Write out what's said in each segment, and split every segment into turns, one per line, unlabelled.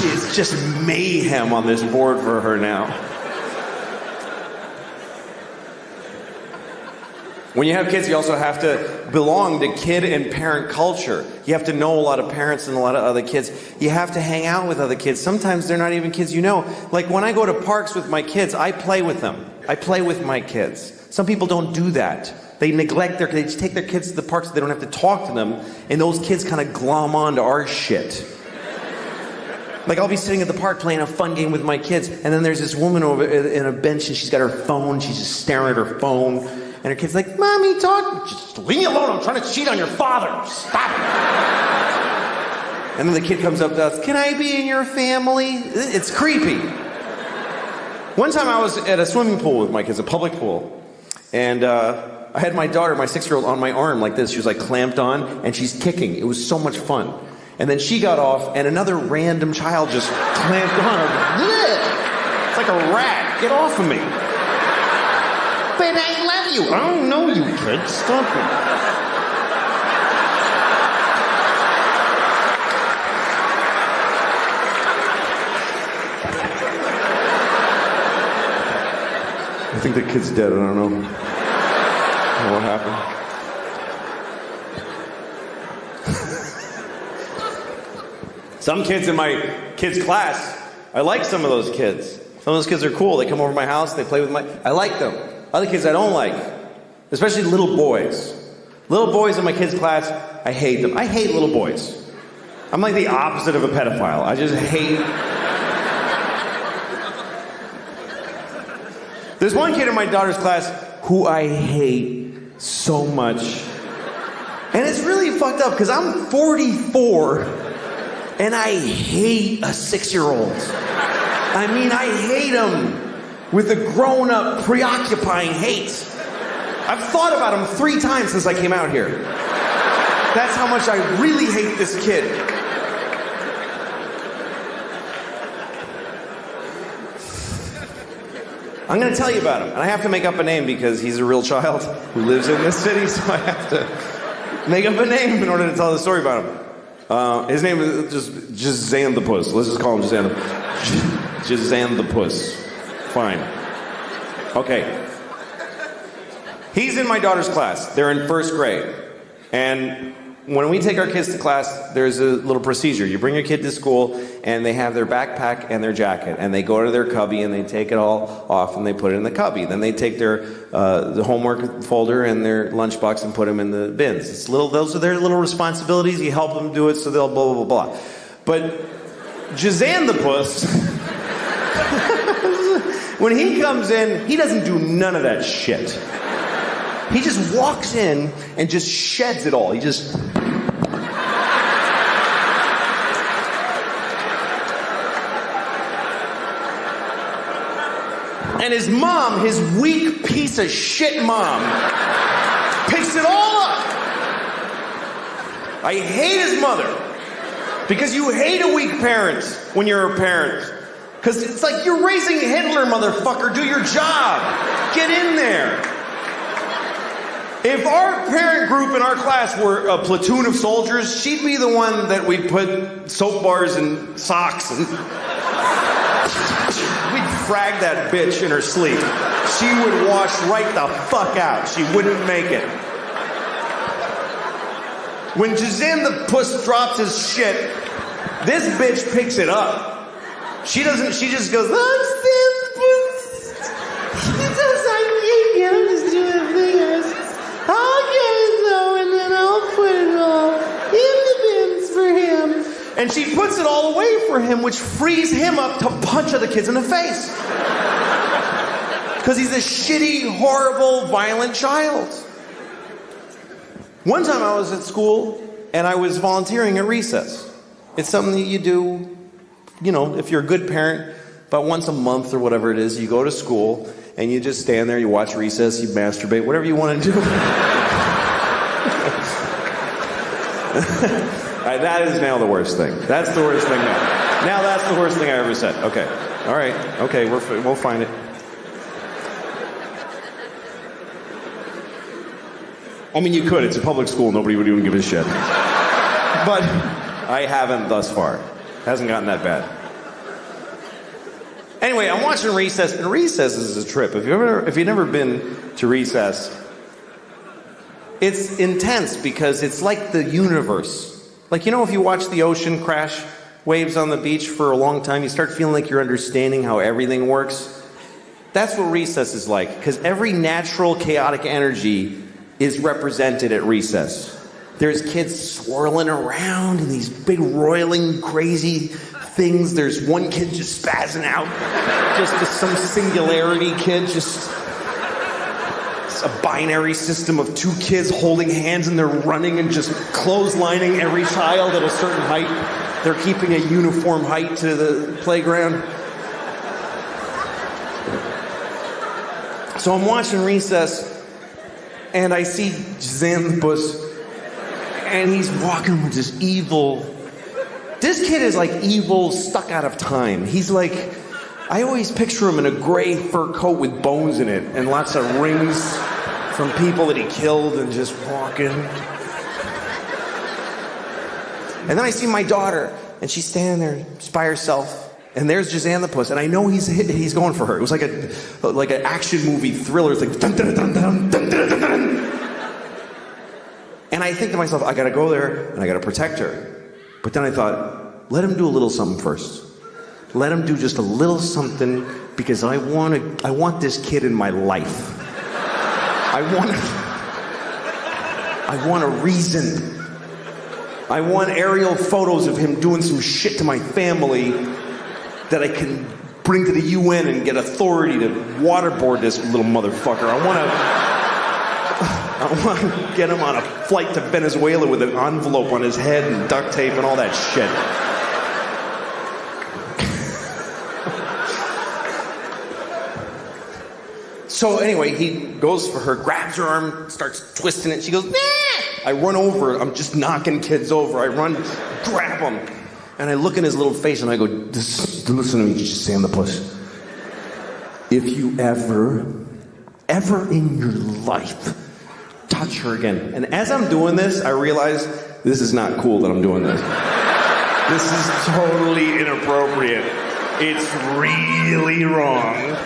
It's just mayhem on this board for her now. When you have kids, you also have to belong to kid and parent culture. You have to know a lot of parents and a lot of other kids. You have to hang out with other kids. Sometimes they're not even kids you know. Like when I go to parks with my kids, I play with them. I play with my kids. Some people don't do that. They neglect they just take their kids to the parks so they don't have to talk to them, and those kids kind of glom onto our shit. Like I'll be sitting at the park playing a fun game with my kids, and then there's this woman over in a bench, and she's got her phone, she's just staring at her phone, and her kid's like, Mommy, talk. Just leave me alone, I'm trying to cheat on your father. Stop it. And then the kid comes up to us, can I be in your family? It's creepy. One time I was at a swimming pool with my kids, a public pool, and I had my daughter, my 6-year-old, on my arm like this. She was like clamped on, and she's kicking. It was so much fun. And then she got off, and another random child just clamped on. I was like, bleh! It's like a rat. Get off of me. But I love you. I don't know you, kid. Stop it. I think the kid's dead. I don't know what happened. Some kids in my kids' class, I like some of those kids. Some of those kids are cool. They come over to my house, they play with I like them. Other kids I don't like, especially little boys. Little boys in my kids' class, I hate them. I hate little boys. I'm like the opposite of a pedophile. I just hate. There's one kid in my daughter's class who I hate so much. And it's really fucked up because I'm 44 and I hate a 6-year-old. I mean, I hate him with a grown-up, preoccupying hate. I've thought about him 3 times since I came out here. That's how much I really hate this kid. I'm going to tell you about him, and I have to make up a name because he's a real child who lives in this city, so I have to make up a name in order to tell the story about him. His name is just Xanthopus. Let's just call him Xanthopus. Fine. Okay. He's in my daughter's class. They're in 1st grade. And when we take our kids to class, there's a little procedure. You bring your kid to school, and they have their backpack and their jacket, and they go to their cubby, and they take it all off, and they put it in the cubby. Then they take their the homework folder and their lunchbox and put them in the bins. Those are their little responsibilities. You help them do it, so they'll blah, blah, blah, blah. But Xanthopus, when he comes in, he doesn't do none of that shit. He just walks in and just sheds it all. He just... And his mom, his weak piece of shit mom, picks it all up. I hate his mother. Because you hate a weak parent when you're a parent. Because it's like you're raising Hitler, motherfucker. Do your job. Get in there. If our parent group in our class were a platoon of soldiers, she'd be the one that we'd put soap bars and socks and... We'd frag that bitch in her sleep. She would wash right the fuck out. She wouldn't make it. When Xanthopus drops his shit, this bitch picks it up. She just goes, oh, Xanthopus. He does like me. I'm just doing a thing. I'll get it though, and then I'll put it all in the bins for him. And she puts it all away for him, which frees him up to punch other kids in the face. Because he's a shitty, horrible, violent child. One time I was at school, and I was volunteering at recess. It's something that you do, you know, if you're a good parent, about once a month or whatever it is, you go to school, and you just stand there, you watch recess, you masturbate, whatever you want to do. That is now the worst thing. That's the worst thing now. Now that's the worst thing I ever said. Okay. All right. Okay, we'll find it. I mean, you could. It's a public school. Nobody would even give a shit. But I haven't thus far. It hasn't gotten that bad. Anyway, I'm watching Recess, and Recess is a trip. If you've never been to Recess, it's intense because it's like the universe. Like, you know, if you watch the ocean crash waves on the beach for a long time, you start feeling like you're understanding how everything works. That's what Recess is like, because every natural chaotic energy is represented at Recess. There's kids swirling around in these big roiling crazy things. There's one kid just spazzing out, just some singularity kid, just a binary system of two kids holding hands and they're running and just clotheslining every child at a certain height. They're keeping a uniform height to the playground. So I'm watching Recess and I see Xanthopus and he's walking with this evil. This kid is like evil, stuck out of time. He's like, I always picture him in a gray fur coat with bones in it and lots of rings from people that he killed and just walking. And then I see my daughter and she's standing there just by herself and there's Xanthopus and I know he's going for her. It was like an action movie thriller. It's like dun, dun, dun, dun, dun, dun, dun, dun. And I think to myself, I gotta go there and I gotta protect her. But then I thought, let him do a little something first. Let him do just a little something because I want this kid in my life. I want a reason. I want aerial photos of him doing some shit to my family that I can bring to the UN and get authority to waterboard this little motherfucker. I want to get him on a flight to Venezuela with an envelope on his head and duct tape and all that shit. So anyway, he goes for her, grabs her arm, starts twisting it. She goes, nah! I run over. I'm just knocking kids over. I run, grab him. And I look in his little face and I go, listen to me, Xanthopus. If you ever in your life touch her again. And as I'm doing this, I realize this is not cool that I'm doing this. This is totally inappropriate. It's really wrong.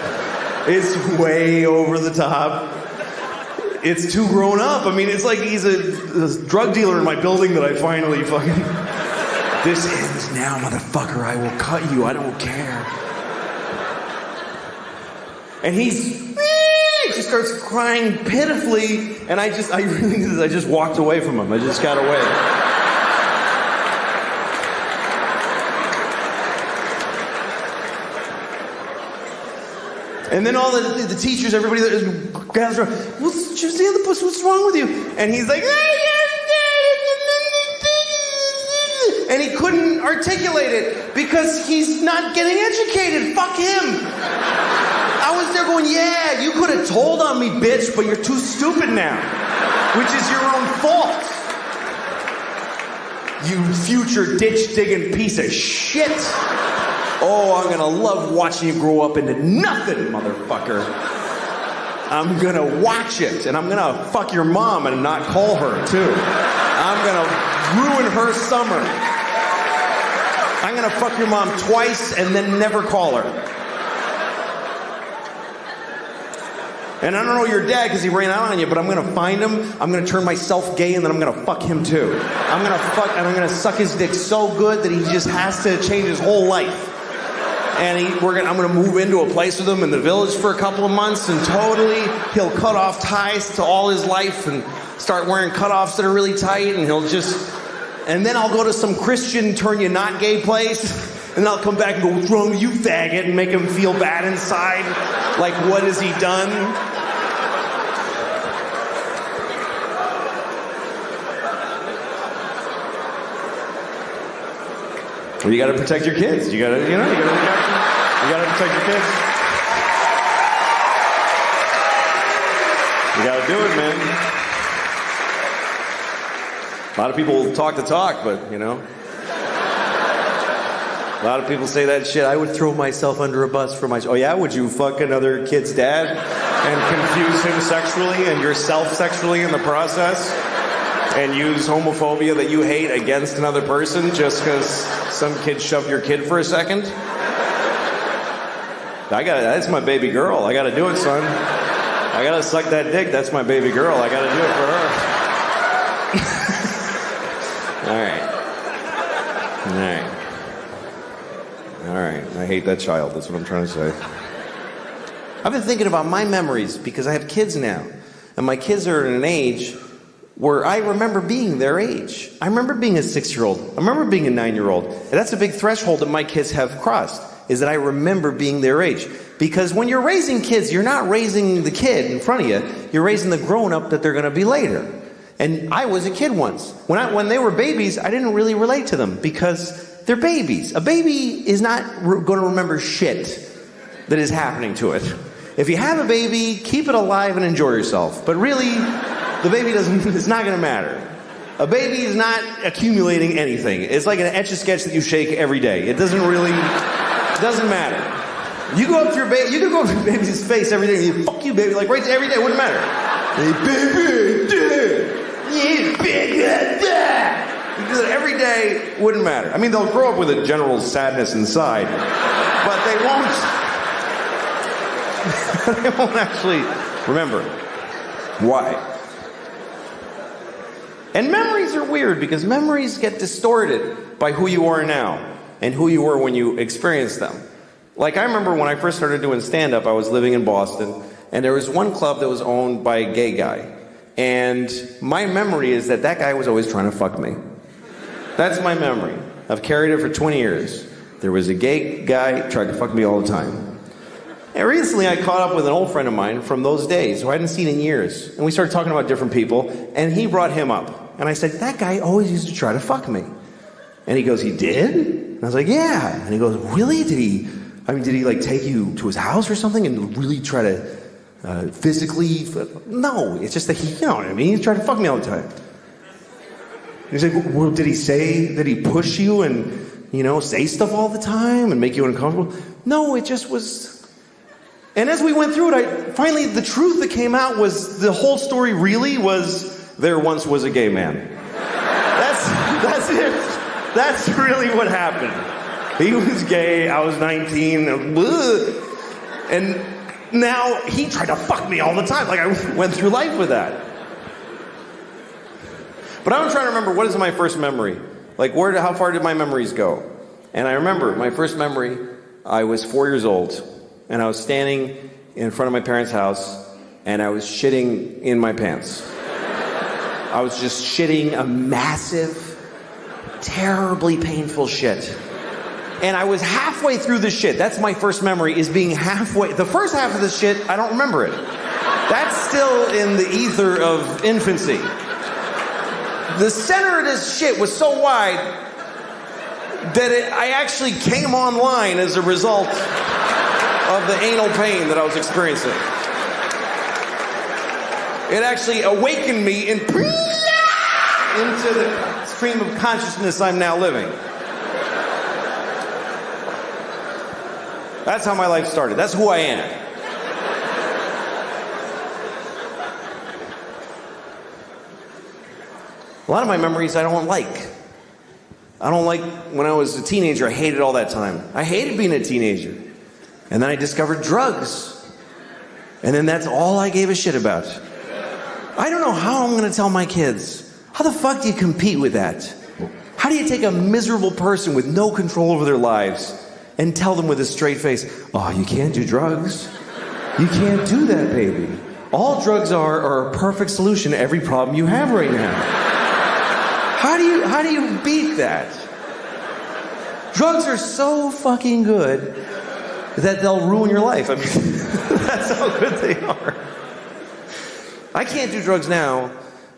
It's way over the top. It's too grown up. I mean, it's like he's a drug dealer in my building that I finally fucking... This ends now, motherfucker. I will cut you. I don't care. And he just starts crying pitifully, and I just walked away from him. I just got away. And then all the teachers, everybody that gathers around, Xanthopus, what's wrong with you? And he's like, and he couldn't articulate it because he's not getting educated. Fuck him. I was there going, yeah, you could have told on me, bitch, but you're too stupid now, which is your own fault. You future ditch-digging piece of shit. Oh, I'm gonna love watching you grow up into nothing, motherfucker. I'm gonna watch it, and I'm gonna fuck your mom and not call her, too. I'm gonna ruin her summer. I'm gonna fuck your mom twice and then never call her. And I don't know your dad because he ran out on you, but I'm gonna find him, I'm gonna turn myself gay, and then I'm gonna fuck him too. I'm gonna suck his dick so good that he just has to change his whole life. And I'm gonna move into a place with him in the village for a couple of months, and totally he'll cut off ties to all his life and start wearing cutoffs that are really tight, and and then I'll go to some Christian turn you not gay place, and I'll come back and go, what's wrong with you, faggot, and make him feel bad inside. Like, what has he done? Well, you gotta protect your kids. You gotta protect your kids. You gotta do it, man. A lot of people talk the talk, but, A lot of people say that shit. I would throw myself under a bus for my... Oh, yeah? Would you fuck another kid's dad and confuse him sexually and yourself sexually in the process? And use homophobia that you hate against another person just because some kid shoved your kid for a second? That's my baby girl. I gotta do it, son. I gotta suck that dick. That's my baby girl. I gotta do it for her. All right. I hate that child. That's what I'm trying to say. I've been thinking about my memories because I have kids now. And my kids are at an age where I remember being their age. I remember being a 6-year-old. I remember being a 9-year-old. And that's a big threshold that my kids have crossed, is that I remember being their age. Because when you're raising kids, you're not raising the kid in front of you. You're raising the grown-up that they're going to be later. And I was a kid once. When they were babies, I didn't really relate to them because they're babies. A baby is not going to remember shit that is happening to it. If you have a baby, keep it alive and enjoy yourself. But really, the baby it's not going to matter. A baby is not accumulating anything. It's like an Etch-a-Sketch that you shake every day. It doesn't matter. You go up to your baby's face every day and you, fuck you, baby, like right every day, it wouldn't matter. Hey, baby, dad. Yeah, big dad. You do that every day, wouldn't matter. I mean, they'll grow up with a general sadness inside, but they won't actually remember. Why? And memories are weird because memories get distorted by who you are now and who you were when you experienced them. Like, I remember when I first started doing stand-up, I was living in Boston, and there was one club that was owned by a gay guy. And my memory is that guy was always trying to fuck me. That's my memory. I've carried it for 20 years. There was a gay guy tried to fuck me all the time. And recently I caught up with an old friend of mine from those days who I hadn't seen in years. And we started talking about different people, and he brought him up. And I said, that guy always used to try to fuck me. And he goes, he did? And I was like, yeah. And he goes, really? Did he like take you to his house or something and really try to physically? No, it's just that he, you know what I mean? He tried to fuck me all the time. He's like, well, did he say that he push you and, say stuff all the time and make you uncomfortable? No, it just was. And as we went through it, finally the truth that came out was the whole story really was there once was a gay man. That's it. That's really what happened. He was gay, I was 19, and now he tried to fuck me all the time. Like, I went through life with that. But I'm trying to remember, what is my first memory? Like, how far did my memories go? And I remember my first memory, I was 4 years old, and I was standing in front of my parents' house, and I was shitting in my pants. I was just shitting a massive, terribly painful shit. And I was halfway through the shit. That's my first memory, is being halfway. The first half of the shit, I don't remember it. That's still in the ether of infancy. The center of this shit was so wide that I actually came online as a result of the anal pain that I was experiencing. It actually awakened me into the stream of consciousness I'm now living. That's how my life started. That's who I am. A lot of my memories I don't like. I don't like when I was a teenager. I hated all that time. I hated being a teenager. And then I discovered drugs. And then that's all I gave a shit about. I don't know how I'm going to tell my kids. How the fuck do you compete with that? How do you take a miserable person with no control over their lives and tell them with a straight face, oh, you can't do drugs. You can't do that, baby. All drugs are a perfect solution to every problem you have right now. How do you beat that? Drugs are so fucking good that they'll ruin your life. I mean, that's how good they are. I can't do drugs now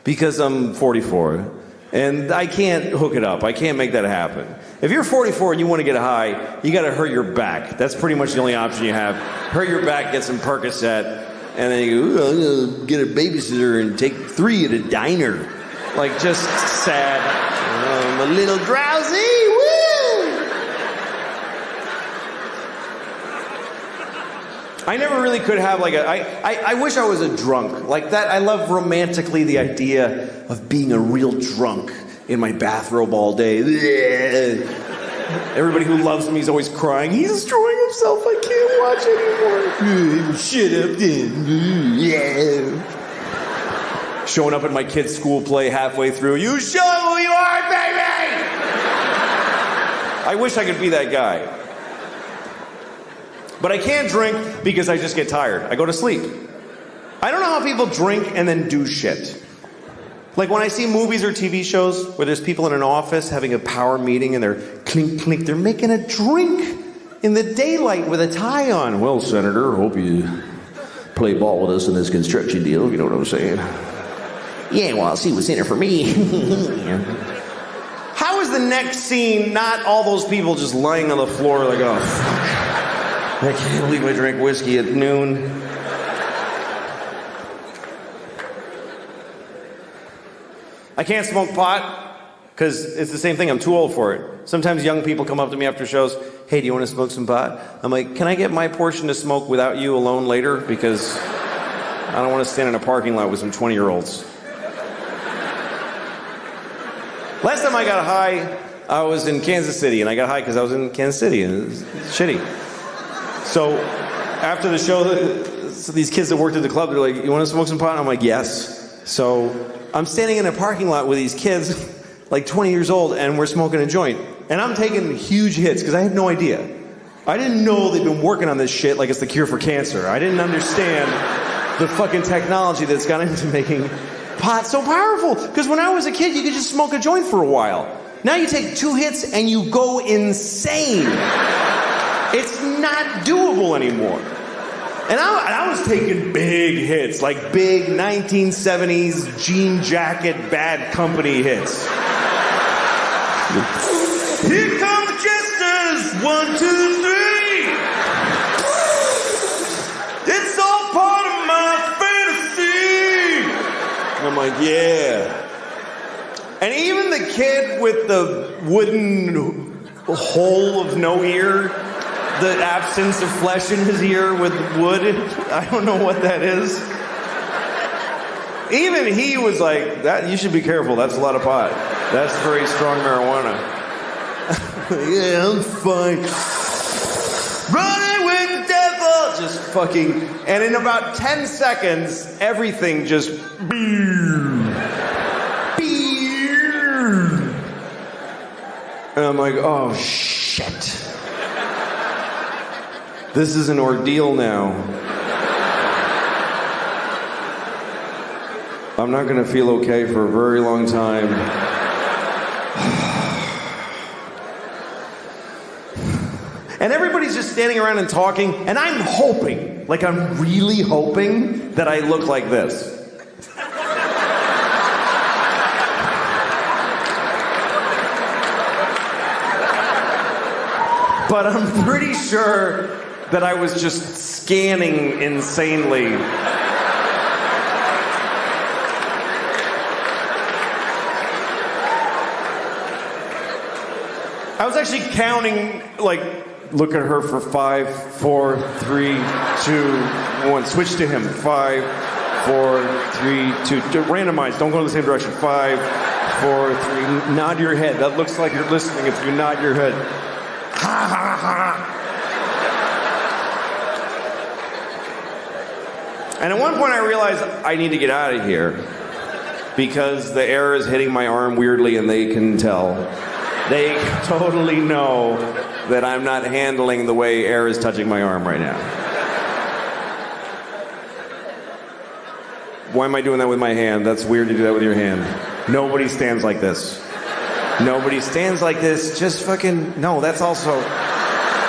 because I'm 44. And I can't hook it up. I can't make that happen. If you're 44 and you want to get high, you got to hurt your back. That's pretty much the only option you have. Hurt your back, get some Percocet, and then you go, I'm going to get a babysitter and take 3 at a diner. Like, just sad. I'm a little drowsy. Woo! I never really could have like I wish I was a drunk. Like that, I love romantically the idea of being a real drunk in my bathrobe all day. Everybody who loves me is always crying. He's destroying himself. I can't watch anymore. Shut up then. Yeah. Showing up at my kid's school play halfway through. You show who you are, baby! I wish I could be that guy. But I can't drink because I just get tired. I go to sleep. I don't know how people drink and then do shit. Like when I see movies or TV shows where there's people in an office having a power meeting and they're clink, clink, they're making a drink in the daylight with a tie on. Well, Senator, hope you play ball with us in this construction deal, if you know what I'm saying. Yeah, well, see what's in it for me. How is the next scene not all those people just lying on the floor like, oh, fuck. I can't believe I drank whiskey at noon. I can't smoke pot because it's the same thing. I'm too old for it. Sometimes young people come up to me after shows. Hey, do you want to smoke some pot? I'm like, can I get my portion to smoke without you alone later? Because I don't want to stand in a parking lot with some 20-year-olds. Last time I got high, I was in Kansas City, and I got high because I was in Kansas City, and it was shitty. So after the show, these kids that worked at the club, they're like, you want to smoke some pot? And I'm like, yes. So I'm standing in a parking lot with these kids, like 20 years old, and we're smoking a joint. And I'm taking huge hits because I had no idea. I didn't know they'd been working on this shit like it's the cure for cancer. I didn't understand the fucking technology that's gone into making pot so powerful. Because when I was a kid, you could just smoke a joint for a while. Now you take 2 hits and you go insane. It's not doable anymore. And I was taking big hits, like big 1970s jean jacket Bad Company hits. Here come the jesters, 1, 2, 3. It's all part of my fantasy. And I'm like, yeah. And even the kid with the wooden hole of no ear, the absence of flesh in his ear with wood, I don't know what that is. Even he was like, "That you should be careful, that's a lot of pot. That's very strong marijuana." Yeah, I'm fine. Running with the devil! Just fucking, and in about 10 seconds, everything just and I'm like, oh shit. This is an ordeal now. I'm not gonna feel okay for a very long time. And everybody's just standing around and talking, and I'm hoping, like I'm really hoping that I look like this. But I'm pretty sure that I was just scanning insanely. I was actually counting, like, look at her for 5, 4, 3, 2, 1. Switch to him. 5, 4, 3, 2. Randomize. Don't go in the same direction. 5, 4, 3. Nod your head. That looks like you're listening if you nod your head. Ha ha ha. And at one point I realized I need to get out of here because the air is hitting my arm weirdly and they can tell. They totally know that I'm not handling the way air is touching my arm right now. Why am I doing that with my hand? That's weird to do that with your hand. Nobody stands like this. Nobody stands like this. Just fucking, no, that's also,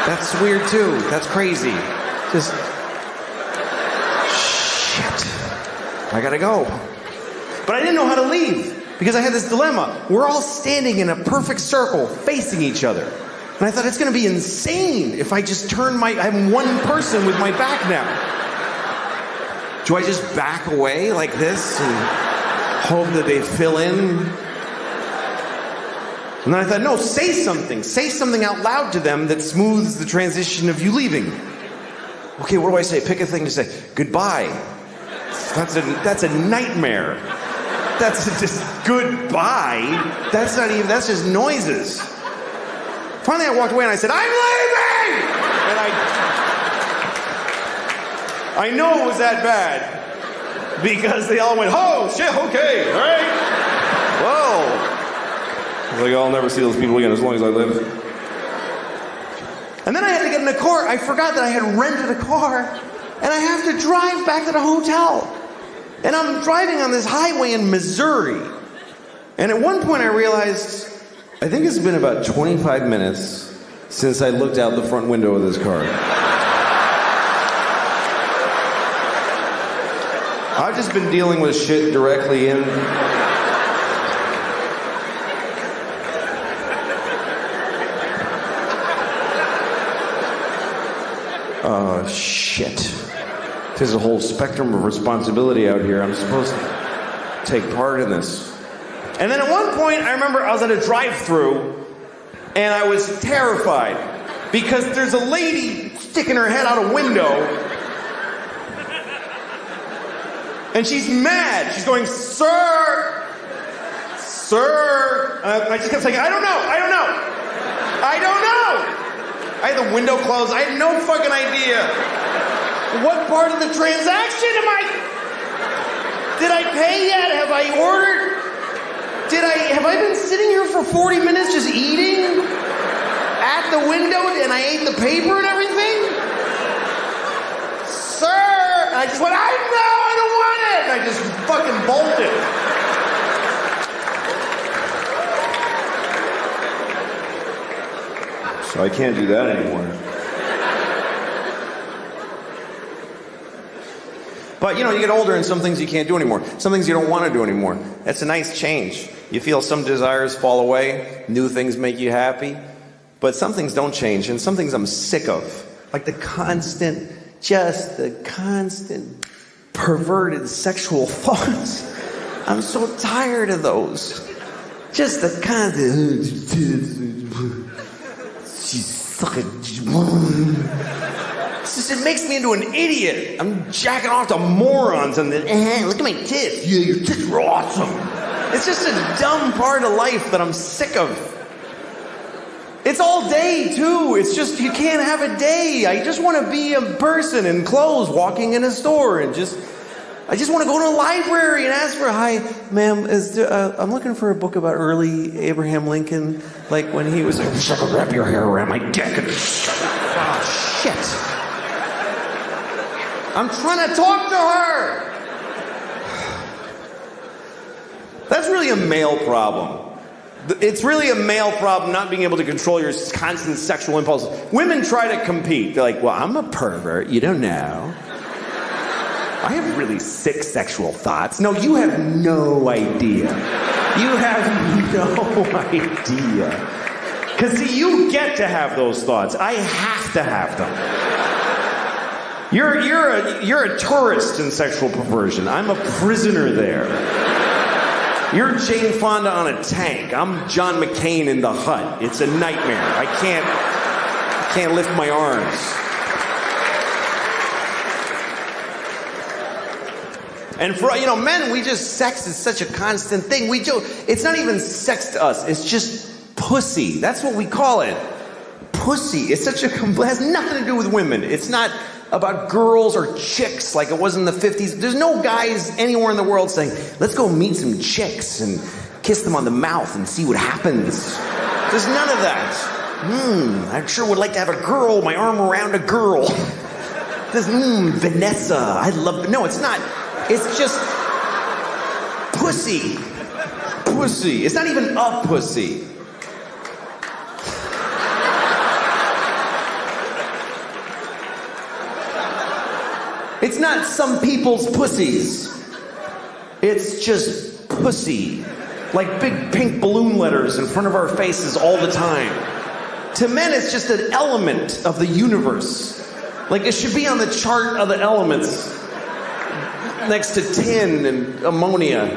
that's weird too. That's crazy. Just, shit. I gotta go. But I didn't know how to leave because I had this dilemma. We're all standing in a perfect circle facing each other. And I thought it's gonna be insane if I just turn I'm one person with my back now. Do I just back away like this and hope that they fill in? And then I thought, no, say something. Say something out loud to them that smooths the transition of you leaving. Okay, what do I say? Pick a thing to say. Goodbye. That's a nightmare. That's just goodbye. That's not even, that's just noises. Finally, I walked away and I said, I'm leaving! And I I know it was that bad. Because they all went, oh, shit, okay, all right. Whoa. I was like, I'll never see those people again as long as I live. And then I had to get in a car. I forgot that I had rented a car. And I have to drive back to the hotel. And I'm driving on this highway in Missouri. And at one point I realized, I think it's been about 25 minutes since I looked out the front window of this car. I've just been dealing with shit directly in. Oh, shit. There's a whole spectrum of responsibility out here. I'm supposed to take part in this. And then at one point, I remember I was at a drive-thru, and I was terrified because there's a lady sticking her head out a window. And she's mad. She's going, sir, sir. I just kept saying, I don't know. I had the window closed. I had no fucking idea. What part of the transaction am I? Did I pay yet? Have I ordered? Have I been sitting here for 40 minutes just eating at the window and I ate the paper and everything? Sir. And I just went, I don't want it! And I just fucking bolted. So I can't do that anymore. But, you get older and some things you can't do anymore. Some things you don't want to do anymore. That's a nice change. You feel some desires fall away. New things make you happy. But some things don't change, and some things I'm sick of. Like the constant perverted sexual thoughts. I'm so tired of those. Just the constant. She's sucking. It makes me into an idiot. I'm jacking off to morons and then, look at my tits. Yeah, your tits are awesome. It's just a dumb part of life that I'm sick of. It's all day, too. It's just, you can't have a day. I just want to be a person in clothes walking in a store and I just want to go to a library and ask for, hi, ma'am, I'm looking for a book about early Abraham Lincoln, like when he was like, wrap your hair around my dick. Oh, shit. I'm trying to talk to her. That's really a male problem. It's really a male problem not being able to control your constant sexual impulses. Women try to compete. They're like, well, I'm a pervert. You don't know. I have really sick sexual thoughts. No, you have no idea. You have no idea. Because, see, you get to have those thoughts. I have to have them. You're a tourist in sexual perversion. I'm a prisoner there. You're Jane Fonda on a tank. I'm John McCain in The Hut. It's a nightmare. I can't lift my arms. And for, men, sex is such a constant thing. It's not even sex to us. It's just pussy. That's what we call it. Pussy. It's such a, it has nothing to do with women. It's not about girls or chicks like it was in the 50s. There's no guys anywhere in the world saying, let's go meet some chicks and kiss them on the mouth and see what happens. There's none of that. I sure would like to have a girl, my arm around a girl. This, Vanessa, I love, no, it's not. It's just pussy. Pussy. It's not even a pussy. It's not some people's pussies. It's just pussy. Like big pink balloon letters in front of our faces all the time. To men, it's just an element of the universe. Like it should be on the chart of the elements. Next to tin and ammonia.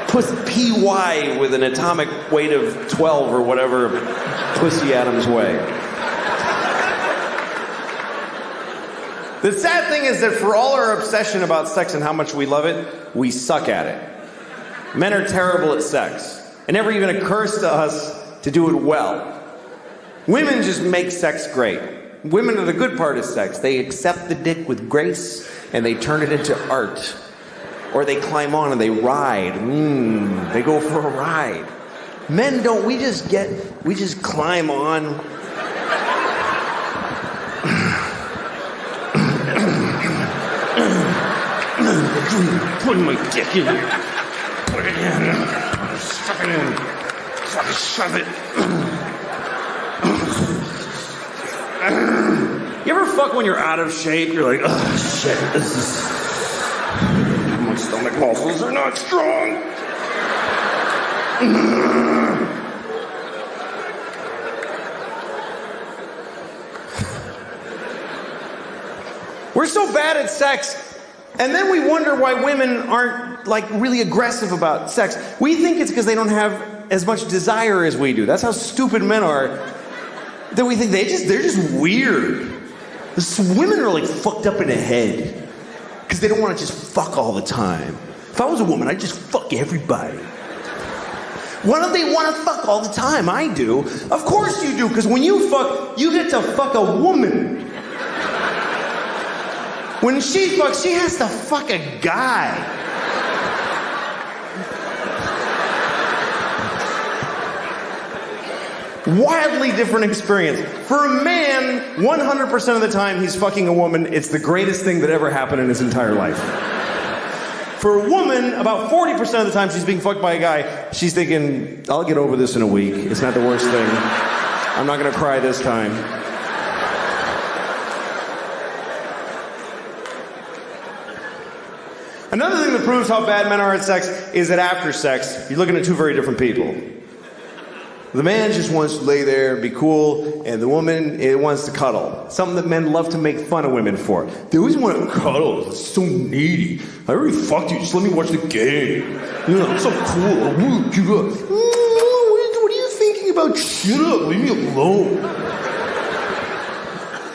PY with an atomic weight of 12 or whatever pussy atoms weigh. The sad thing is that for all our obsession about sex and how much we love it, we suck at it. Men are terrible at sex. It never even occurs to us to do it well. Women just make sex great. Women are the good part of sex. They accept the dick with grace and they turn it into art. Or they climb on and they ride. They go for a ride. Men don't. We just climb on. Putting my dick in here. Put it in. Stuff it in. Fucking shove it. You ever fuck when you're out of shape? You're like, oh shit, my stomach muscles are not strong. We're so bad at sex. And then we wonder why women aren't like really aggressive about sex. We think it's because they don't have as much desire as we do. That's how stupid men are. That we think they're just weird. Women are like fucked up in the head because they don't want to just fuck all the time. If I was a woman, I'd just fuck everybody. Why don't they want to fuck all the time? I do. Of course you do, because when you fuck, you get to fuck a woman. When she fucks, she has to fuck a guy. Wildly different experience. For a man, 100% of the time he's fucking a woman, it's the greatest thing that ever happened in his entire life. For a woman, about 40% of the time she's being fucked by a guy, she's thinking, I'll get over this in a week. It's not the worst thing. I'm not gonna cry this time. Another thing that proves how bad men are at sex is that after sex, you're looking at two very different people. The man just wants to lay there and be cool, and the woman wants to cuddle. Something that men love to make fun of women for. They always want to cuddle. It's so needy. I already fucked you. Just let me watch the game. You know, I'm so cool. What are you thinking about? Shut up. Leave me alone.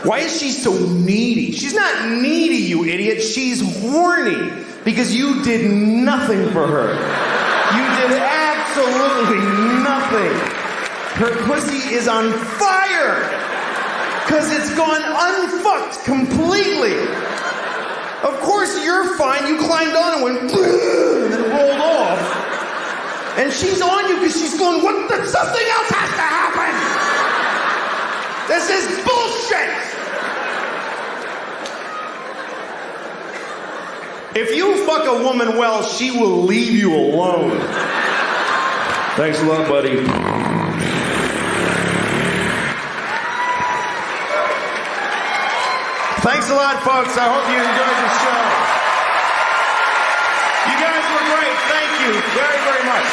Why is she so needy? She's not needy, you idiot. She's horny because you did nothing for her. You did absolutely nothing. Her pussy is on fire because it's gone unfucked completely. Of course you're fine. You climbed on and went and then rolled off. And she's on you because she's going, something else has to happen. This is bullshit. If you fuck a woman well, she will leave you alone. Thanks a lot, buddy. Thanks a lot, folks. I hope you enjoyed the show. You guys were great. Thank you very, very much.